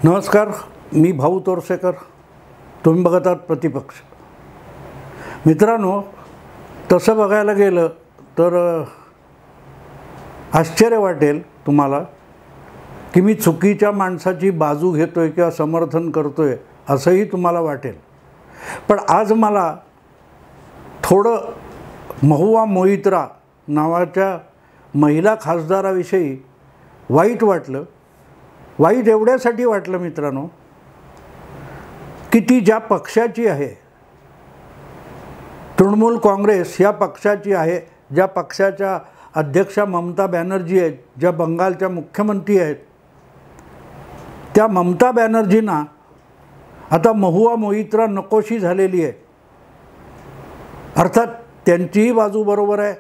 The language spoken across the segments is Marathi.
नमस्कार, मी भाऊ तोरसेकर. तुम्ही बघत आहात प्रतिपक्ष. मित्रांनो, तसं बघायला गेलं तर आश्चर्य वाटेल तुम्हाला की मी चुकीच्या माणसाची बाजू घेतोय किंवा समर्थन करतोय असंही तुम्हाला वाटेल. पण आज मला थोडं महुआ मोइत्रा नावाच्या महिला खासदाराविषयी वाईट वाटलं. वाईट एवढ्यासाठी वाटलं मित्रांनो की ती ज्या पक्षाची आहे, तृणमूल काँग्रेस या पक्षाची आहे, ज्या पक्षाच्या अध्यक्षा ममता बॅनर्जी आहेत, ज्या बंगालच्या मुख्यमंत्री आहेत, त्या ममता बॅनर्जींना आता महुआ मोइत्रा नकोशी झालेली आहे. अर्थात त्यांचीही बाजू बरोबर आहे.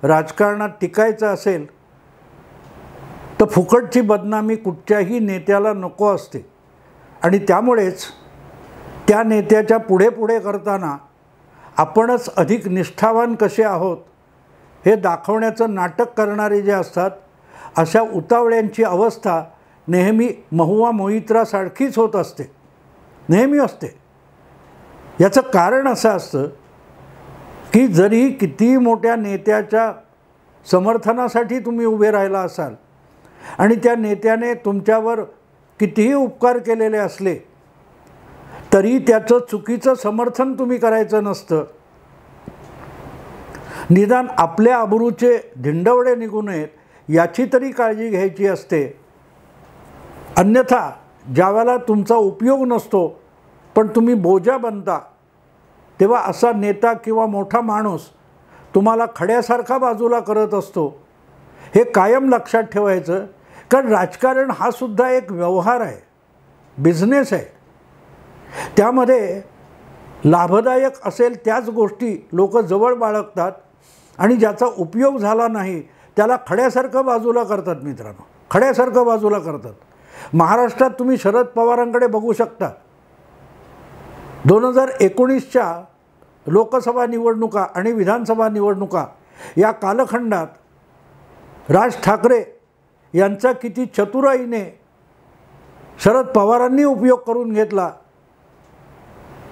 राजकारणात टिकायचं असेल तर फुकटची बदनामी कुठच्याही नेत्याला नको असते आणि त्यामुळेच त्या नेत्याच्या पुढे पुढे करताना आपणच अधिक निष्ठावान कसे आहोत हे दाखवण्याचं नाटक करणारे जे असतात, अशा उतावळ्यांची अवस्था नेहमी महुआ मोइत्रासारखीच होत असते, नेहमी असते. याचं कारण असं असतं की जरी किती मोठ्या नेत्याच्या समर्थनासाठी तुम्ही उभे राहिला असाल आणि त्या नेत्याने तुमच्यावर कितीही उपकार केलेले असले तरी त्याचं चुकीचं समर्थन तुम्ही करायचं नसतं. निदान आपल्या अब्रूचे धिंडवडे निघू नयेत याची तरी काळजी घ्यायची असते. अन्यथा ज्यावेळेला तुमचा उपयोग नसतो पण तुम्ही बोजा बनता, तेव्हा असा नेता किंवा मोठा माणूस तुम्हाला खड्यासारखा बाजूला करत असतो. हे कायम लक्षात ठेवायचं, कारण राजकारण हा सुद्धा एक व्यवहार आहे, बिझनेस आहे. त्यामध्ये लाभदायक असेल त्याच गोष्टी लोक जवळ बाळगतात आणि ज्याचा उपयोग झाला नाही त्याला खड्यासारखं बाजूला करतात. मित्रांनो, खड्यासारखं बाजूला करतात. महाराष्ट्रात तुम्ही शरद पवारांकडे बघू शकता. 2019च्या लोकसभा निवडणुका आणि विधानसभा निवडणुका या कालखंडात राज ठाकरे यांचा किती चतुराईने शरद पवारांनी उपयोग करून घेतला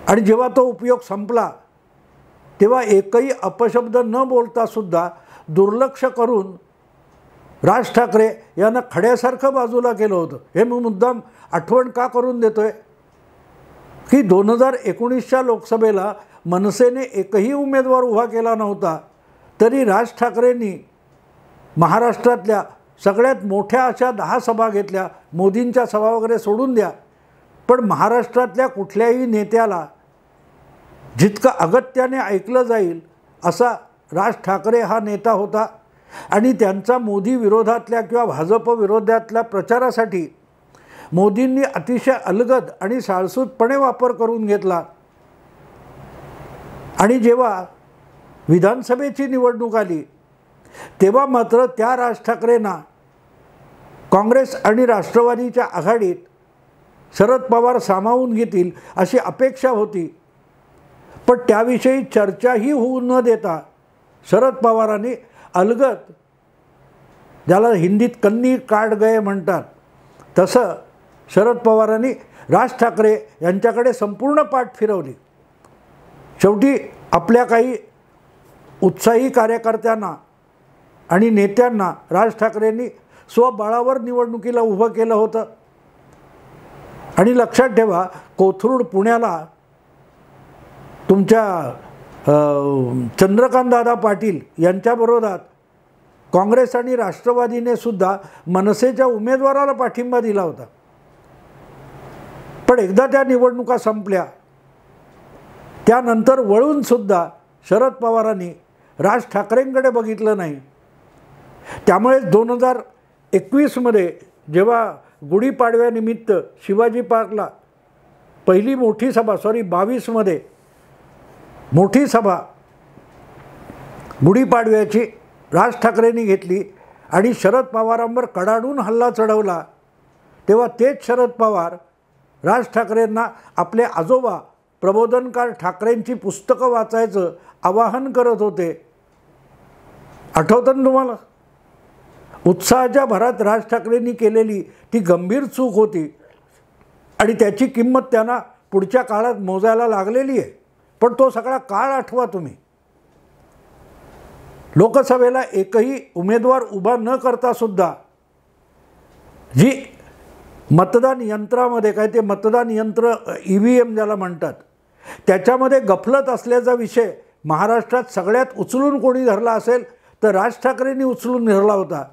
आणि जेव्हा तो उपयोग संपला तेव्हा एकही अपशब्द न बोलता सुद्धा दुर्लक्ष करून राज ठाकरे यांना खड्यासारखं बाजूला केलं होतं. हे मी मुद्दाम आठवण का करून देतोय की 2019च्या लोकसभेला मनसेने एकही उमेदवार उभा केला नव्हता, तरी राज ठाकरेंनी महाराष्ट्रातल्या सगळ्यात मोठ्या अशा 10 सभा घेतल्या. मोदींच्या सभा वगैरे सोडून द्या, पण महाराष्ट्रातल्या कुठल्याही नेत्याला जितकं अगत्याने ऐकलं जाईल असा राज ठाकरे हा नेता होता. आणि त्यांचा मोदी विरोधातल्या किंवा भाजप विरोधातल्या प्रचारासाठी मोदींनी अतिशय अलगद आणि साळसूदपणे वापर करून घेतला. आणि जेव्हा विधानसभेची निवडणूक आली तेव्हा मात्र त्या राज ठाकरेंना काँग्रेस आणि राष्ट्रवादीच्या आघाडीत शरद पवार सामावून घेतील अशी अपेक्षा होती. पण त्याविषयी चर्चाही होऊ न देता शरद पवारांनी अलगद, ज्याला हिंदीत कन्नी काढ गए म्हणतात, तसं शरद पवारांनी राज ठाकरे यांच्याकडे संपूर्ण पाठ फिरवली. शेवटी आपल्या काही उत्साही कार्यकर्त्यांना आणि नेत्यांना राज ठाकरेंनी स्वबळावर निवडणुकीला उभं केलं होतं. आणि लक्षात ठेवा, कोथरूड पुण्याला तुमच्या चंद्रकांतदादा पाटील यांच्या विरोधात काँग्रेस आणि राष्ट्रवादीने सुद्धा मनसेच्या उमेदवाराला पाठिंबा दिला होता. पण एकदा त्या निवडणुका संपल्या त्यानंतर वळून सुद्धा शरद पवारांनी राज ठाकरेंकडे बघितलं नाही. त्यामुळे 2021मध्ये जेव्हा गुढीपाडव्यानिमित्त शिवाजी पार्कला पहिली मोठी सभा, 22मध्ये मोठी सभा गुढीपाडव्याची राज ठाकरेंनी घेतली आणि शरद पवारांवर कडाडून हल्ला चढवला, तेव्हा तेच शरद पवार राज ठाकरेंना आपले आजोबा प्रबोधनकार ठाकरेंची पुस्तकं वाचायचं आवाहन करत होते. आठवतं ना तुम्हाला? उत्साहाच्या भरात राज ठाकरेंनी केलेली ती गंभीर चूक होती. आणि त्याची किंमत त्यांना पुढच्या काळात मोजायला लागलेली आहे. पण तो सगळा काळ आठवा तुम्ही. लोकसभेला एकही उमेदवार उभा न करता सुद्धा जी मतदान यंत्रामध्ये काय ते मतदान यंत्र EVM ज्याला म्हणतात त्याच्यामध्ये गफलत असल्याचा विषय महाराष्ट्रात सगळ्यात उचलून कोणी धरला असेल तर राज ठाकरेंनी उचलून धरला होता.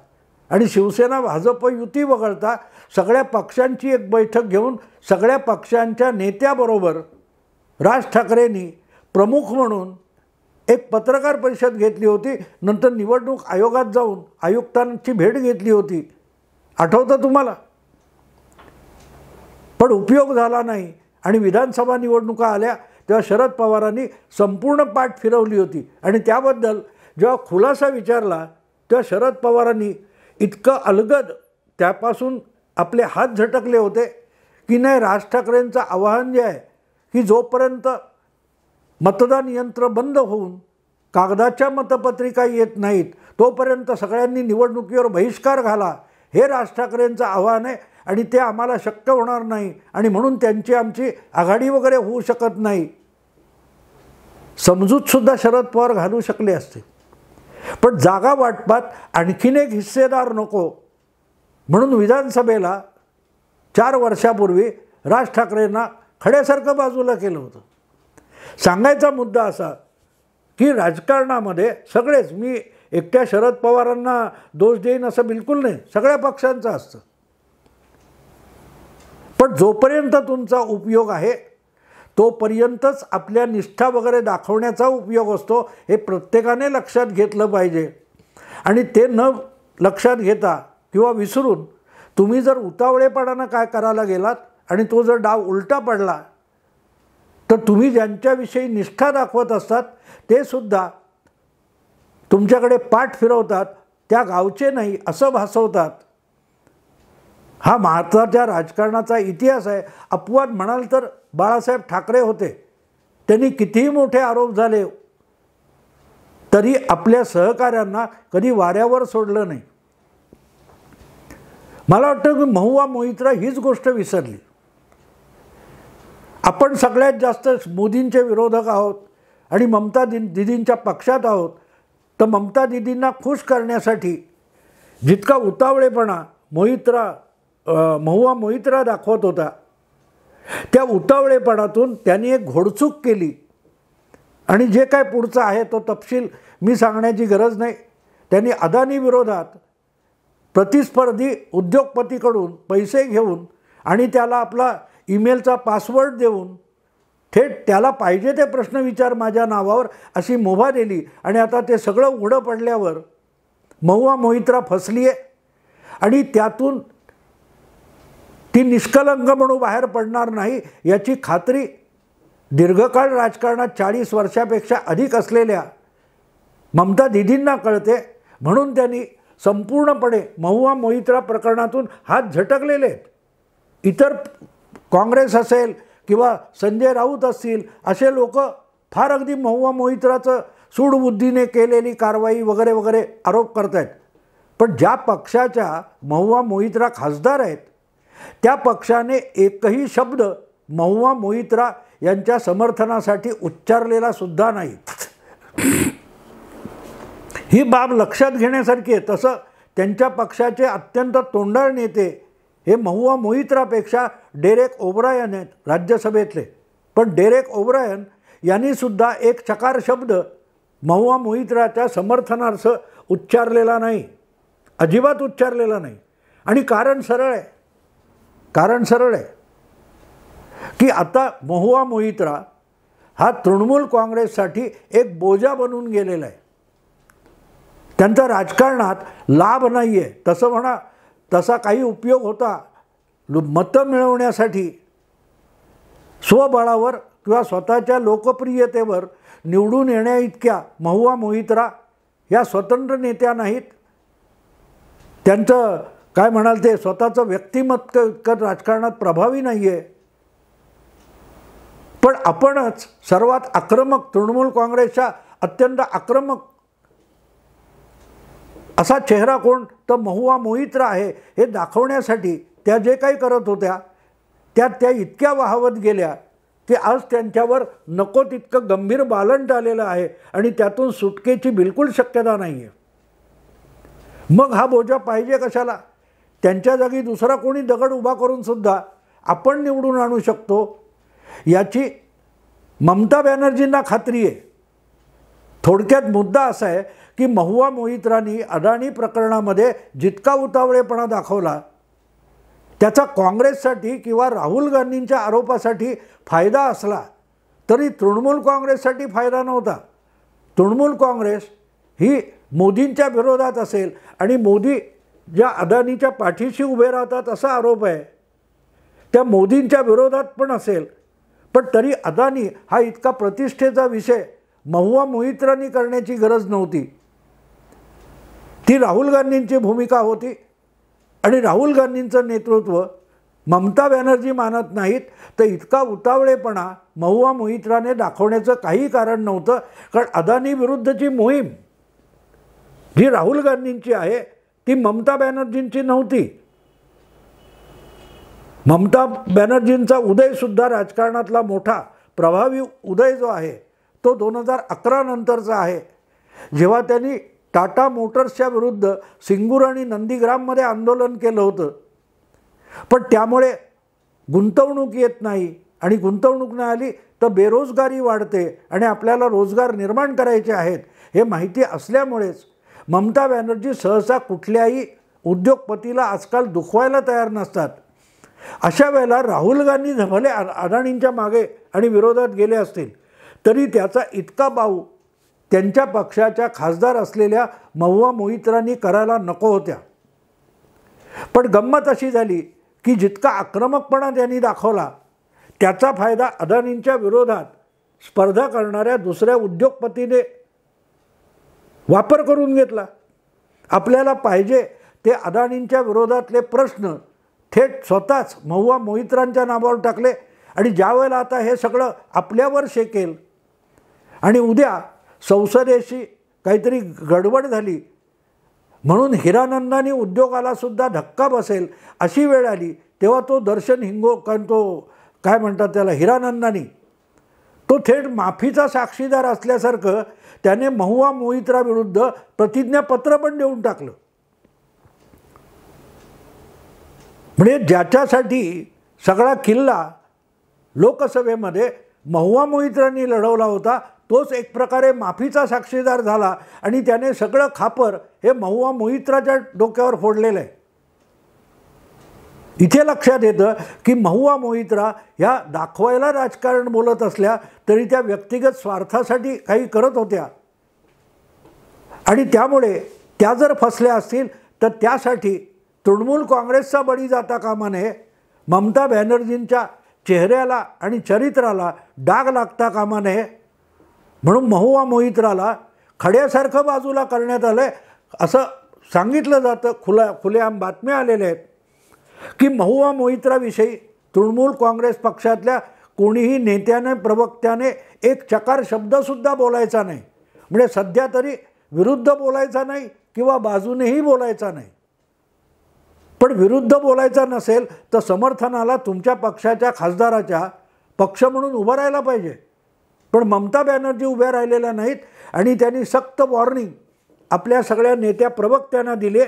आणि शिवसेना भाजप युती वगळता सगळ्या पक्षांची एक बैठक घेऊन सगळ्या पक्षांच्या नेत्याबरोबर राज ठाकरेंनी प्रमुख म्हणून एक पत्रकार परिषद घेतली होती. नंतर निवडणूक आयोगात जाऊन आयुक्तांची भेट घेतली होती. आठवतं तुम्हाला? पण उपयोग झाला नाही. आणि विधानसभा निवडणुका आल्या तेव्हा शरद पवारांनी संपूर्ण पाठ फिरवली होती. आणि त्याबद्दल जेव्हा खुलासा विचारला तेव्हा शरद पवारांनी इतकं अलगद त्यापासून आपले हात झटकले होते की नाही, राज ठाकरेंचं आवाहन जे आहे की जोपर्यंत मतदान यंत्र बंद होऊन कागदाच्या मतपत्रिका येत नाहीत तोपर्यंत सगळ्यांनी निवडणुकीवर बहिष्कार घाला, हे राज ठाकरेंचं आव्हान आहे. आणि ते आम्हाला शक्य होणार नाही आणि म्हणून त्यांची आमची आघाडी वगैरे होऊ शकत नाही. समजूतसुद्धा शरद पवार घालू शकले असते. पण जागा वाटपात आणखीन एक हिस्सेदार नको म्हणून विधानसभेला 4 वर्षापूर्वी राज ठाकरेंना खड्यासारखं बाजूला केलं होतं. सांगायचा मुद्दा असा की राजकारणामध्ये सगळेच, मी एकट्या शरद पवारांना दोष देईन असं बिलकुल नाही, सगळ्या पक्षांचं असतं. पण जोपर्यंत तुमचा उपयोग आहे तोपर्यंतच आपल्या निष्ठा वगैरे दाखवण्याचा उपयोग असतो, हे प्रत्येकाने लक्षात घेतलं पाहिजे. आणि ते न लक्षात घेता किंवा विसरून तुम्ही जर उतावळेपणानं काय करायला गेलात आणि तो जर डाव उलटा पडला तर तुम्ही ज्यांच्याविषयी निष्ठा दाखवत असतात ते सुद्धा तुमच्याकडे पाठ फिरवतात, त्या गावचे नाही असं भासवतात. हा भारताच्या राजकारणाचा इतिहास आहे. अपवाद म्हणाल तर बाळासाहेब ठाकरे होते. त्यांनी कितीही मोठे आरोप झाले तरी आपल्या सहकाऱ्यांना कधी वाऱ्यावर सोडलं नाही. मला वाटतं की महुआ मोहित्रा हीच गोष्ट विसरली. आपण सगळ्यात जास्त मोदींचे विरोधक आहोत आणि ममता दिदींच्या पक्षात आहोत. तर ममता दिदींना खुश करण्यासाठी जितका उतावळेपणा महुआ मोहित्रा दाखवत होता त्या उतावळेपणातून त्यांनी एक घोडचूक केली. आणि जे काय पुढचं आहे तो तपशील मी सांगण्याची गरज नाही. त्यांनी अदानी विरोधात प्रतिस्पर्धी उद्योगपतीकडून पैसे घेऊन आणि त्याला आपला ईमेलचा पासवर्ड देऊन थेट त्याला पाहिजे ते प्रश्न विचार माझ्या नावावर अशी मुभा दिली. आणि आता ते सगळं उघडं पडल्यावर महुआ मोहित्रा फसली आहे आणि त्यातून ती निष्कलंक म्हणून बाहेर पडणार नाही याची खात्री दीर्घकाळ राजकारणात 40 वर्षापेक्षा अधिक असलेल्या ममता दिदींना कळते. म्हणून त्यांनी संपूर्णपणे महुआ मोहित्रा प्रकरणातून हात झटकलेले आहेत. इतर काँग्रेस असेल किंवा संजय राऊत असतील असे लोक फार अगदी महुआ मोहित्राचं सूडबुद्धीने केलेली कारवाई वगैरे वगैरे आरोप करत आहेत. पण ज्या पक्षाच्या महुआ मोहित्रा खासदार आहेत त्या पक्षाने एकही शब्द महुआ मोहित्रा यांच्या समर्थनासाठी उच्चारलेला सुद्धा नाही. ही बाब लक्षात घेण्यासारखी आहे. तसं त्यांच्या पक्षाचे अत्यंत तोंडाळ नेते हे महुआ मोहित्रापेक्षा डेरेक ओब्रायन आहेत राज्यसभेतले. पण डेरेक ओब्रायन यांनी सुद्धा एक चकार शब्द महुआ मोहित्राच्या समर्थनार्थ उच्चारलेला नाही, अजिबात उच्चारलेला नाही. आणि कारण सरळ आहे की आता महुआ मोहित्रा हा तृणमूल काँग्रेससाठी एक बोजा बनून गेलेला आहे. त्यांचा राजकारणात लाभ नाही आहे. तसं म्हणा, तसा काही उपयोग होता मतं मिळवण्यासाठी स्वबळावर किंवा स्वतःच्या लोकप्रियतेवर निवडून येण्या इतक्या महुआ मोहित्रा या स्वतंत्र नेत्या नाहीत. त्यांचं काय म्हणाल ते स्वतःचं व्यक्तिमत्व राजकारणात प्रभावी नाही आहे. पण आपणच सर्वात आक्रमक, तृणमूल काँग्रेसच्या अत्यंत आक्रमक असा चेहरा कोण तर महुआ मोहित्रा आहे हे दाखवण्यासाठी त्या जे काही करत होत्या त्या इतक्या वाहवत गेल्या की आज त्यांच्यावर नको तितकं गंभीर बालंट आलेलं आहे आणि त्यातून सुटकेची बिलकुल शक्यता नाही आहे. मग हा बोजा पाहिजे कशाला? त्यांच्या जागी दुसरा कोणी दगड उभा करून सुद्धा आपण निवडून आणू शकतो याची ममता बॅनर्जींना खात्री आहे. थोडक्यात मुद्दा असा आहे की महुआ मोहित्रांनी अदानी प्रकरणामध्ये जितका उतावळेपणा दाखवला त्याचा काँग्रेससाठी किंवा राहुल गांधींच्या आरोपासाठी फायदा असला तरी तृणमूल काँग्रेससाठी फायदा नव्हता. तृणमूल काँग्रेस ही मोदींच्या विरोधात असेल आणि मोदी ज्या अदानीच्या पाठीशी उभे राहतात असा आरोप आहे, त्या मोदींच्या विरोधात पण असेल. पण तरी अदानी हा इतका प्रतिष्ठेचा विषय महुआ मोहित्रांनी करण्याची गरज नव्हती. ती राहुल गांधींची भूमिका होती आणि राहुल गांधींचं नेतृत्व ममता बॅनर्जी मानत नाहीत, तर इतका उतावळेपणा महुआ मोहित्राने दाखवण्याचं काही कारण नव्हतं. कारण अदानी विरुद्धची मोहीम जी राहुल गांधींची आहे ती ममता बॅनर्जींची नव्हती. ममता बॅनर्जींचा उदयसुद्धा राजकारणातला मोठा प्रभावी उदय जो आहे तो 2011 नंतरचा आहे, जेव्हा त्यांनी टाटा मोटर्सच्या विरुद्ध सिंगूर आणि नंदीग्राममध्ये आंदोलन केलं होतं. पण त्यामुळे गुंतवणूक येत नाही आणि गुंतवणूक नाही आली तर बेरोजगारी वाढते आणि आपल्याला रोजगार निर्माण करायचे आहेत हे माहिती असल्यामुळेच ममता बॅनर्जी सहसा कुठल्याही उद्योगपतीला आजकाल दुखवायला तयार नसतात. अशा वेळेला राहुल गांधी भले अदानींच्या मागे आणि विरोधात गेले असतील तरी त्याचा इतका बाऊ त्यांच्या पक्षाच्या खासदार असलेल्या महुआ मोहित्रांनी करायला नको होत्या. पण गंमत अशी झाली की जितका आक्रमकपणा त्यांनी दाखवला त्याचा फायदा अदानींच्या विरोधात स्पर्धा करणाऱ्या दुसऱ्या उद्योगपतीने वापर करून घेतला. आपल्याला पाहिजे ते अदानींच्या विरोधातले प्रश्न थेट स्वतःच महुआ मोहित्रांच्या नावावर टाकले आणि ज्या वेळेला आता हे सगळं आपल्यावर शेकेल आणि उद्या संसदेशी काहीतरी गडबड झाली म्हणून हिरानंदानी उद्योगाला सुद्धा धक्का बसेल अशी वेळ आली तेव्हा तो दर्शन हिंगो तो काय म्हणतात त्याला हिरानंदानी तो थेट माफीचा साक्षीदार असल्यासारखं त्याने महुआ मोहित्राविरुद्ध प्रतिज्ञापत्र पण देऊन टाकलं. म्हणजे ज्याच्यासाठी सगळा किल्ला लोकसभेमध्ये महुआ मोहित्रांनी लढवला होता तोच एक प्रकारे माफीचा साक्षीदार झाला आणि त्याने सगळं खापर हे महुआ मोहित्राच्या डोक्यावर फोडलेलं आहे. इथे लक्षात येतं की महुआ मोहित्रा ह्या दाखवायला राजकारण बोलत असल्या तरी त्या व्यक्तिगत स्वार्थासाठी काही करत होत्या आणि त्यामुळे त्या जर फसल्या असतील तर त्यासाठी तृणमूल काँग्रेसचा बळी जाता कामा नये, ममता बॅनर्जींच्या चेहऱ्याला आणि चरित्राला डाग लागता कामा नये. म्हणून महुआ मोहित्राला खड्यासारखं बाजूला करण्यात आलं आहे असं सांगितलं जातं. खुलेआम बातम्या आलेल्या आहेत की महुआ मोहित्राविषयी तृणमूल काँग्रेस पक्षातल्या कोणीही नेत्याने प्रवक्त्याने एक चकार शब्दसुद्धा बोलायचा नाही. म्हणजे सध्या तरी विरुद्ध बोलायचा नाही किंवा बाजूनेही बोलायचा नाही. पण विरुद्ध बोलायचा नसेल तर समर्थनाला तुमच्या पक्षाच्या खासदाराच्या पक्ष म्हणून उभं राहायला पाहिजे. पण ममता बॅनर्जी उभ्या राहिलेल्या नाहीत आणि त्यांनी सक्त वॉर्निंग आपल्या सगळ्या नेत्या प्रवक्त्यांना दिले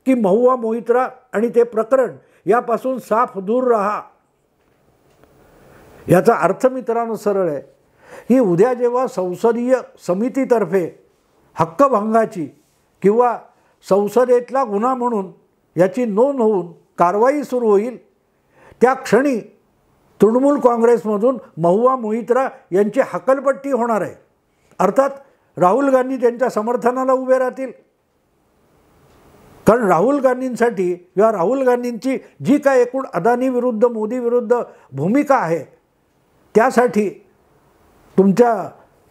की महुआ मोहित्रा आणि ते प्रकरण यापासून साफ दूर राहा. याचा अर्थ मित्रांनो सरळ आहे की उद्या जेव्हा संसदीय समितीतर्फे हक्कभंगाची किंवा संसदेतला गुन्हा म्हणून याची नोंद होऊन कारवाई सुरू होईल त्या क्षणी तृणमूल काँग्रेसमधून महुआ मोहित्रा यांची हकलपट्टी होणार आहे. अर्थात राहुल गांधी त्यांच्या समर्थनाला उभे राहतील. कारण राहुल गांधींसाठी किंवा राहुल गांधींची जी काय एकूण अदानी विरुद्ध मोदी विरुद्ध भूमिका आहे त्यासाठी तुमच्या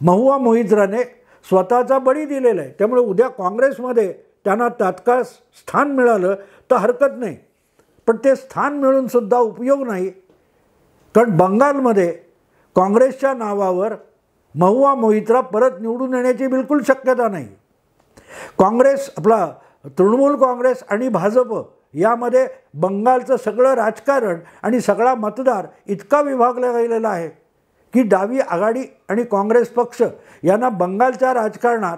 महुआ मोहित्राने स्वतःचा बळी दिलेला आहे. त्यामुळे उद्या काँग्रेसमध्ये त्यांना तात्काळ स्थान मिळालं तर हरकत नाही, पण ते स्थान मिळूनसुद्धा उपयोग नाही. कारण बंगालमध्ये काँग्रेसच्या नावावर महुआ मोहित्रा परत निवडून येण्याची बिलकुल शक्यता नाही. काँग्रेस आपला तृणमूल काँग्रेस आणि भाजप यामध्ये बंगालचं सगळं राजकारण आणि सगळा मतदार इतका विभागला गेलेला आहे की डावी आघाडी आणि काँग्रेस पक्ष यांना बंगालच्या राजकारणात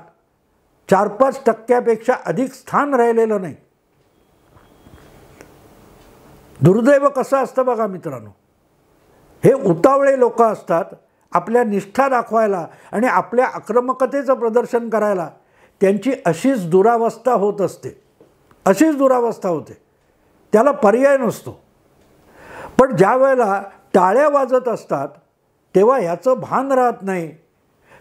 4-5% अधिक स्थान राहिलेलं नाही. दुर्दैव कसं असतं बघा मित्रांनो, हे उतावळे लोक असतात. आपल्या निष्ठा दाखवायला आणि आपल्या आक्रमकतेचं प्रदर्शन करायला त्यांची अशीच दुरावस्था होत असते, अशीच दुरावस्था होते. त्याला पर्याय नसतो. पण ज्या वेळेला टाळ्या वाजत असतात तेव्हा ह्याचं भान राहत नाही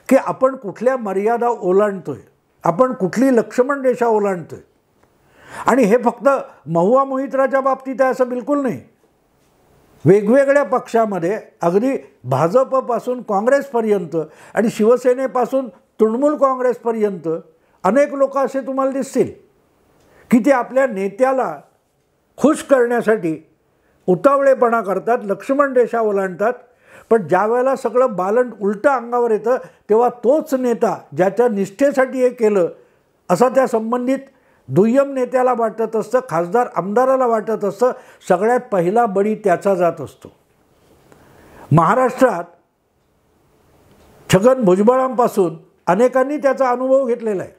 की आपण कुठल्या मर्यादा ओलांडतोय, आपण कुठली लक्ष्मण रेषा ओलांडतोय. आणि हे फक्त महुआ मोहित्राच्या बाबतीत आहे असं बिलकुल नाही. वेगवेगळ्या पक्षामध्ये अगदी भाजपपासून काँग्रेसपर्यंत आणि शिवसेनेपासून तृणमूल काँग्रेसपर्यंत अनेक लोक असे तुम्हाला दिसतील की ते आपल्या नेत्याला खुश करण्यासाठी उतावळेपणा करतात, लक्ष्मण रेषा ओलांडतात. पण ज्या वेळेला सगळं बालंट उलटं अंगावर येतं तेव्हा तोच नेता ज्याच्या निष्ठेसाठी हे केलं असा त्या संबंधित दुय्यम नेत्याला वाटत असतं, खासदार आमदाराला वाटत असतं. सगळ्यात पहिला बळी त्याचा जात असतो. महाराष्ट्रात छगन भुजबळांपासून अनेकांनी त्याचा अनुभव घेतलेला आहे,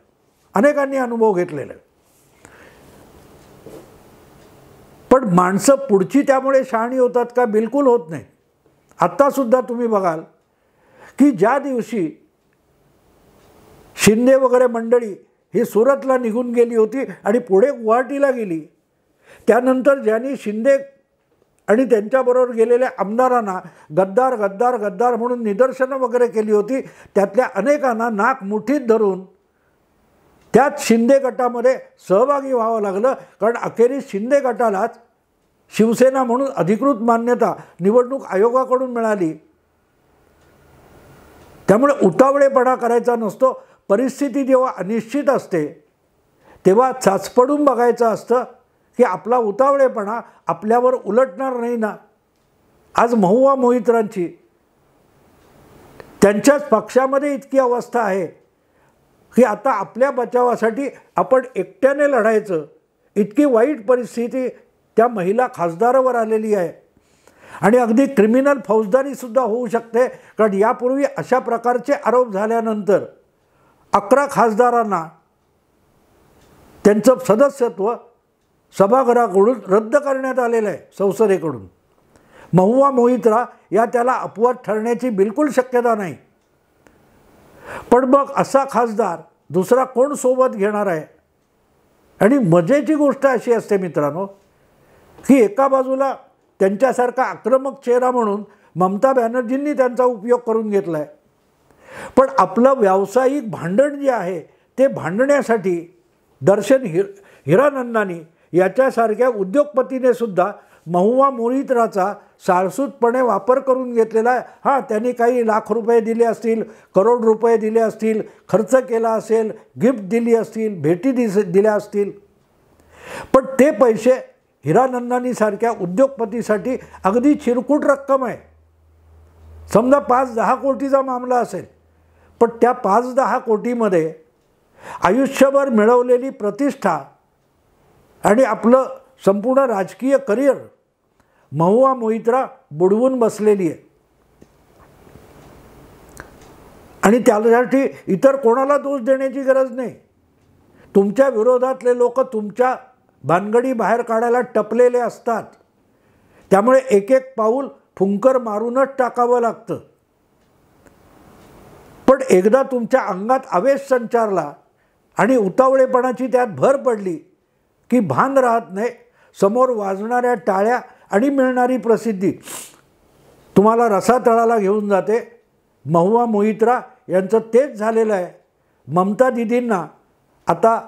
अनेकांनी अनुभव घेतलेला आहे. पण माणसं पुढची त्यामुळे शहाणी होतात का? बिलकुल होत नाही. आत्तासुद्धा तुम्ही बघाल की ज्या दिवशी शिंदे वगैरे मंडळी ही सुरतला निघून गेली होती आणि पुढे गुवाहाटीला गेली, त्यानंतर ज्यांनी शिंदे आणि त्यांच्याबरोबर गेलेल्या आमदारांना गद्दार गद्दार गद्दार म्हणून निदर्शनं वगैरे केली होती, त्यातल्या अनेकांना नाक मुठीत धरून त्याच शिंदे गटामध्ये सहभागी व्हावं लागलं. कारण अखेरीस शिंदे गटालाच शिवसेना म्हणून अधिकृत मान्यता निवडणूक आयोगाकडून मिळाली. त्यामुळे उतावळेपणा करायचा नसतो. परिस्थिती जेव्हा अनिश्चित असते तेव्हा चाचपडून बघायचं असतं की आपला उतावळेपणा आपल्यावर उलटणार नाही ना. आज महुआ मोहित्रांची त्यांच्याच पक्षामध्ये इतकी अवस्था आहे की आता आपल्या बचावासाठी आपण एकट्याने लढायचं, इतकी वाईट परिस्थिती त्या महिला खासदारावर आलेली आहे. आणि अगदी क्रिमिनल फौजदारीसुद्धा होऊ शकते. कारण यापूर्वी अशा प्रकारचे आरोप झाल्यानंतर 11 खासदारांना त्यांचं सदस्यत्व सभागृहाकडून रद्द करण्यात आलेलं आहे, संसदेकडून. महुआ मोहित्रा या त्याला अपवाद ठरण्याची बिलकुल शक्यता नाही. पण मग असा खासदार दुसरा कोण सोबत घेणार आहे? आणि मजेची गोष्ट अशी असते मित्रांनो की एका बाजूला त्यांच्यासारखा आक्रमक चेहरा म्हणून ममता बॅनर्जींनी त्यांचा उपयोग करून घेतला आहे. पण आपलं व्यावसायिक भांडण जे आहे ते भांडण्यासाठी दर्शन हिरानंदानी याच्यासारख्या उद्योगपतीने सुद्धा महुआ मोहित्राचा साळसूतपणे वापर करून घेतलेला आहे. हां, त्यांनी काही लाख रुपये दिले असतील, करोड रुपये दिले असतील, खर्च केला असेल, गिफ्ट दिली असतील, भेटी दिल्या असतील. पण ते पैसे हिरानंदानी सारख्या उद्योगपतीसाठी अगदी चिरकुट रक्कम आहे. समजा 5-10 कोटीचा मामला असेल, पण त्या 5-10 कोटीमध्ये आयुष्यभर मिळवलेली प्रतिष्ठा आणि आपलं संपूर्ण राजकीय करिअर महुआ मोहित्रा बुडवून बसलेली आहे. आणि त्यासाठी इतर कोणाला दोष देण्याची गरज नाही. तुमच्या विरोधातले लोक तुमच्या भानगडी बाहेर काढायला टपलेले असतात. त्यामुळे एक एक पाऊल फुंकर मारूनच टाकावं लागतं. पण एकदा तुमच्या अंगात आवेश संचारला आणि उतावळेपणाची त्यात भर पडली की भान राहत नाही. समोर वाजणाऱ्या टाळ्या आणि मिळणारी प्रसिद्धी तुम्हाला रसातळाला घेऊन जाते. महुआ मोहित्रा यांचं तेच झालेलं आहे. ममता दिदींना आता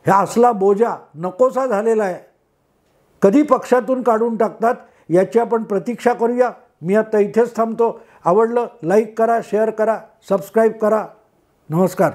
ह्या असला बोजा नकोसा झालेला आहे. कधी पक्षातून काढून टाकतात याची आपण प्रतीक्षा करूया. मी आता इथेच थांबतो. आवडलं लाईक करा, शेअर करा, सबस्क्राईब करा. नमस्कार.